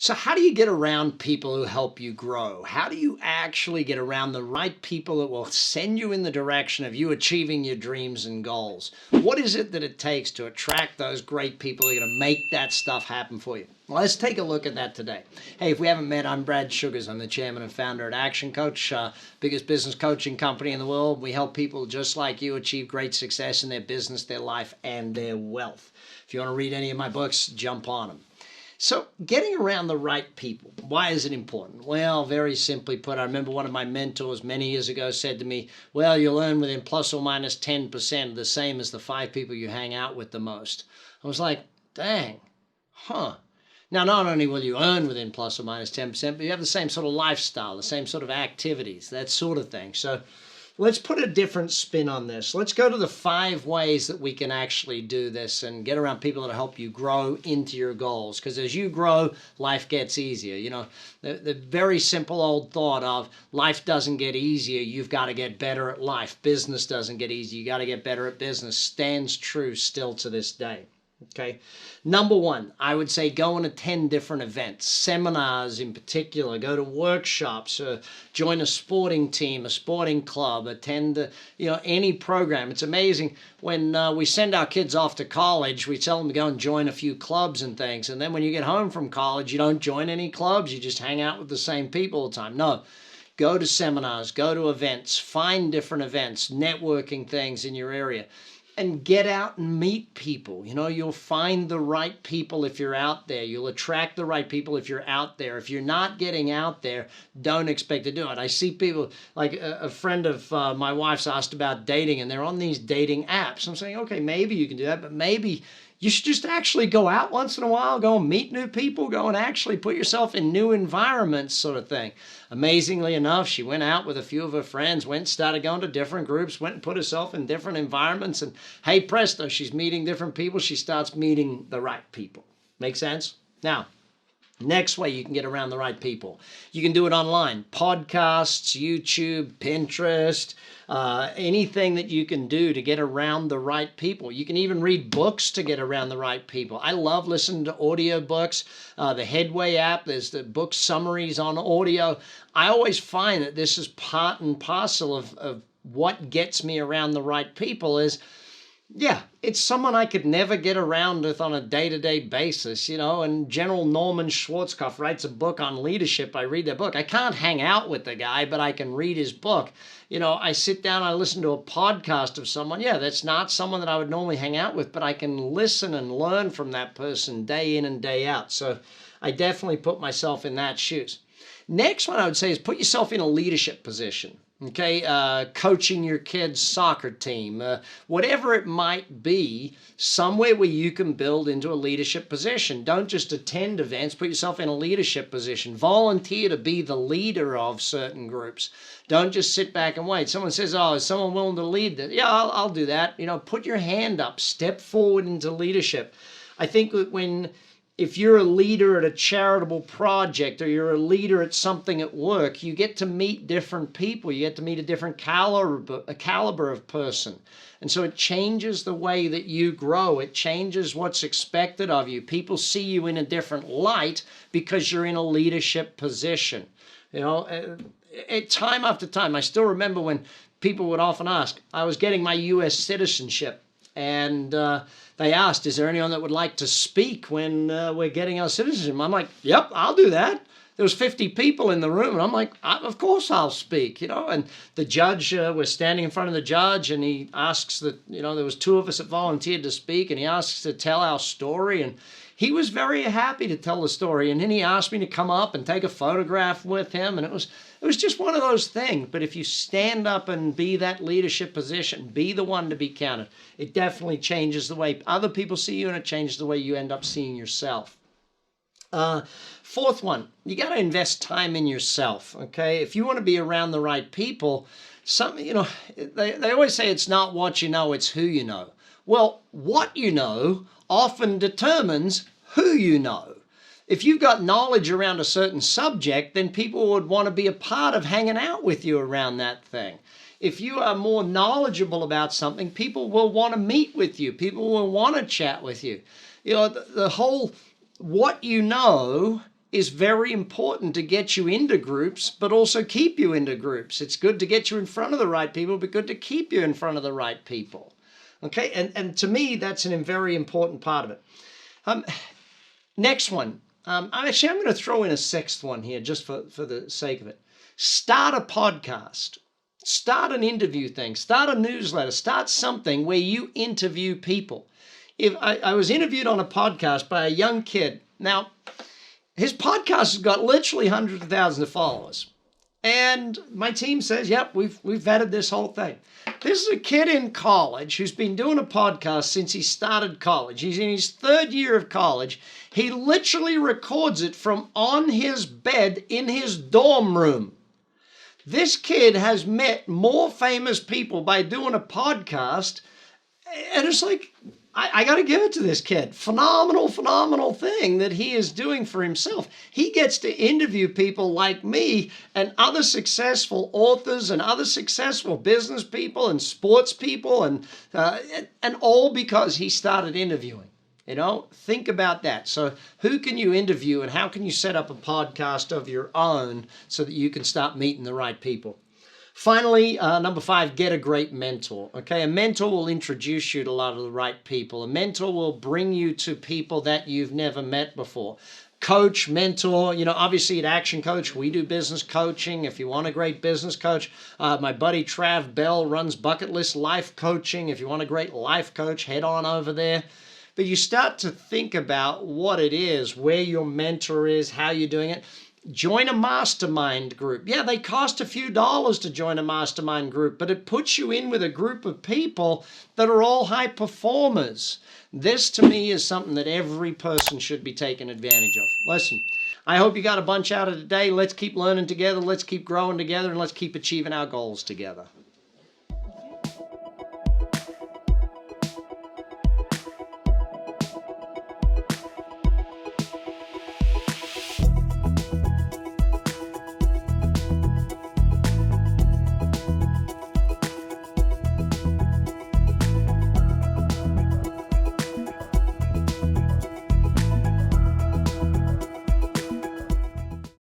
So, how do you get around people who help you grow? How do you actually get around the right people that will send you in the direction of you achieving your dreams and goals? What is it that it takes to attract those great people who are going to make that stuff happen for you? Well, let's take a look at that today. Hey, if we haven't met, I'm Brad Sugars. I'm the chairman and founder at Action Coach, biggest business coaching company in the world. We help people just like you achieve great success in their business, their life, and their wealth. If you want to read any of my books, jump on them. So, getting around the right people, why is it important? Well, very simply put, I remember one of my mentors many years ago said to me, well, you'll earn within plus or minus 10%, the same as the 5 people you hang out with the most. I was like, dang, huh. Now, not only will you earn within plus or minus 10%, but you have the same sort of lifestyle, the same sort of activities, that sort of thing. So, let's put a different spin on this. Let's go to the 5 ways that we can actually do this and get around people that help you grow into your goals. Because as you grow, life gets easier. You know, the very simple old thought of life doesn't get easier, you've got to get better at life. Business doesn't get easier, you got to get better at business stands true still to this day. Okay. Number 1, I would say go and attend different events, seminars in particular, go to workshops, join a sporting team, a sporting club, attend any program. It's amazing when we send our kids off to college, we tell them to go and join a few clubs and things. And then when you get home from college, you don't join any clubs, you just hang out with the same people all the time. No. Go to seminars, go to events, find different events, networking things in your area. And get out and meet people. You know, you'll find the right people if you're out there. You'll attract the right people if you're out there. If you're not getting out there, don't expect to do it. I see people, like a friend of my wife's asked about dating, and they're on these dating apps. I'm saying, okay, maybe you can do that, but maybe you should just actually go out once in a while, go and meet new people, go and actually put yourself in new environments, sort of thing. Amazingly enough, she went out with a few of her friends, went and started going to different groups, went and put herself in different environments, and hey presto, she's meeting different people. She starts meeting the right people. Make sense? Now, next way you can get around the right people. You can do it online. Podcasts, YouTube, Pinterest, anything that you can do to get around the right people. You can even read books to get around the right people. I love listening to audiobooks. The Headway app, there's the book summaries on audio. I always find that this is part and parcel of what gets me around the right people is, yeah, it's someone I could never get around with on a day-to-day basis, and General Norman Schwarzkopf writes a book on leadership. I read that book. I can't hang out with the guy, but I can read his book. I sit down, I listen to a podcast of someone. Yeah, that's not someone that I would normally hang out with, but I can listen and learn from that person day in and day out. So I definitely put myself in that shoes. Next one I would say is put yourself in a leadership position. Okay, coaching your kids' soccer team, whatever it might be, somewhere where you can build into a leadership position. Don't just attend events, put yourself in a leadership position. Volunteer to be the leader of certain groups. Don't just sit back and wait. Someone says, oh, is someone willing to lead that? Yeah, I'll do that. Put your hand up, step forward into leadership. I think that if you're a leader at a charitable project or you're a leader at something at work, you get to meet different people. You get to meet a different caliber of person. And so it changes the way that you grow. It changes what's expected of you. People see you in a different light because you're in a leadership position. Time after time, I still remember when people would often ask, I was getting my U.S. citizenship, and they asked, is there anyone that would like to speak when we're getting our citizenship? I'm like, yep, I'll do that. There was 50 people in the room, and I'm like, of course I'll speak, And the judge, we're standing in front of the judge, and he asks there was 2 of us that volunteered to speak, and he asks to tell our story, and he was very happy to tell the story. And then he asked me to come up and take a photograph with him, and it was just one of those things. But if you stand up and be that leadership position, be the one to be counted, it definitely changes the way other people see you, and it changes the way you end up seeing yourself. 4th one, you got to invest time in yourself, okay? If you want to be around the right people, they always say it's not what you know, it's who you know. Well, what you know often determines who you know. If you've got knowledge around a certain subject, then people would want to be a part of hanging out with you around that thing. If you are more knowledgeable about something, people will want to meet with you. People will want to chat with you. The whole what you know is very important to get you into groups, but also keep you into groups. It's good to get you in front of the right people, but good to keep you in front of the right people. Okay, and to me, that's a very important part of it. Next one. I'm going to throw in a sixth one here just for the sake of it. Start a podcast. Start an interview thing. Start a newsletter. Start something where you interview people. If I was interviewed on a podcast by a young kid. Now, his podcast has got literally hundreds of thousands of followers. And my team says, yep, we've vetted this whole thing. This is a kid in college who's been doing a podcast since he started college. He's in his third year of college. He literally records it from on his bed in his dorm room. This kid has met more famous people by doing a podcast. And it's like, I got to give it to this kid. Phenomenal thing that he is doing for himself. He gets to interview people like me and other successful authors and other successful business people and sports people and all because he started interviewing. You know, think about that. So who can you interview and how can you set up a podcast of your own so that you can start meeting the right people? Finally, number 5, get a great mentor. Okay, a mentor will introduce you to a lot of the right people. A mentor will bring you to people that you've never met before. Coach, mentor, obviously at Action Coach, we do business coaching. If you want a great business coach, my buddy Trav Bell runs Bucket List Life Coaching. If you want a great life coach, head on over there. But you start to think about what it is, where your mentor is, how you're doing it. Join a mastermind group. Yeah, they cost a few dollars to join a mastermind group, but it puts you in with a group of people that are all high performers. This, to me, is something that every person should be taking advantage of. Listen, I hope you got a bunch out of today. Let's keep learning together. Let's keep growing together, and let's keep achieving our goals together.